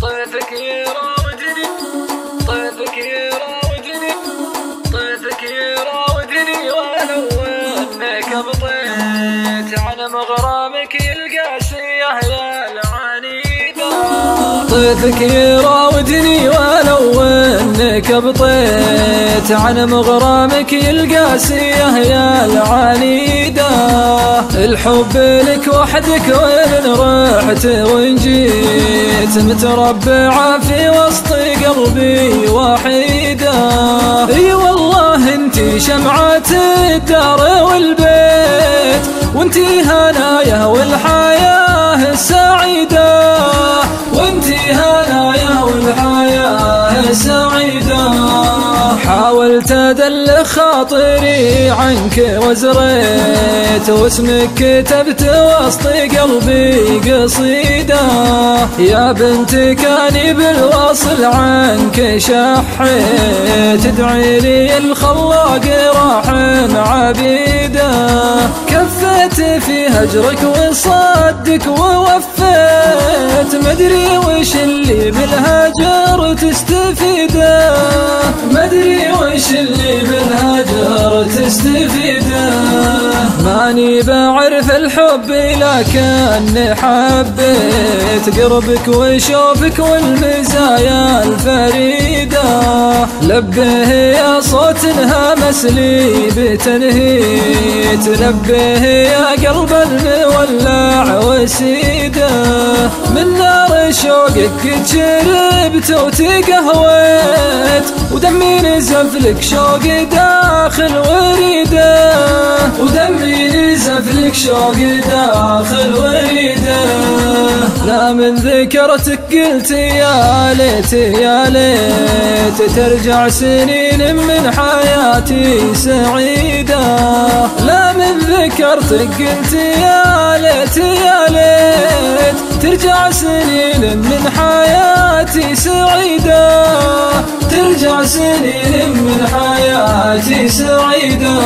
طيفك يراودني طيفك يراودني طيفك يراودني ولو انك بطيت عن مغرامك القاسية يا العنيدة. طيفك يراودني ولو انك بطيت عن مغرامك القاسية يا العنيدة. الحب لك وحدك وين رحت وين جيت متربعة في وسط قلبي وحيدة. اي والله انتي شمعة الدار والبيت وانتي هنايا والحياة السعيدة وانتي هنايا والحياة السعيدة. حاولت أدل خاطري عنك وزريت واسمك كتبت وسط قلبي قصيدة. يا بنت كاني بالوصل عنك شحيت تدعي لي الخلاق راح عبيدة. كفيت في هجرك وصدك ووفيت مدري وش اللي بالهجر تستفيده مدري وش اللي بالهجر تستفيده. ماني بعرف الحب لكني حبيت قربك وشوفك والمزايا الفريدة. لبه يا صوت همس لي بتنهيت لبه يا قلب المولع وسيده. من نار شوقك شربت وتقهويت ودمي نزف لك شوقي داخل وريده ودمي نزف لك شوقي داخل وريده. لا من ذكرتك قلت يا ليت يا ليت ترجع سنين من حياتي سعيدة. لا من ذكرتك قلت يا ليت يا ليت ترجع سنين من حياتي سعيدة ترجع سنين من حياتي سعيدة.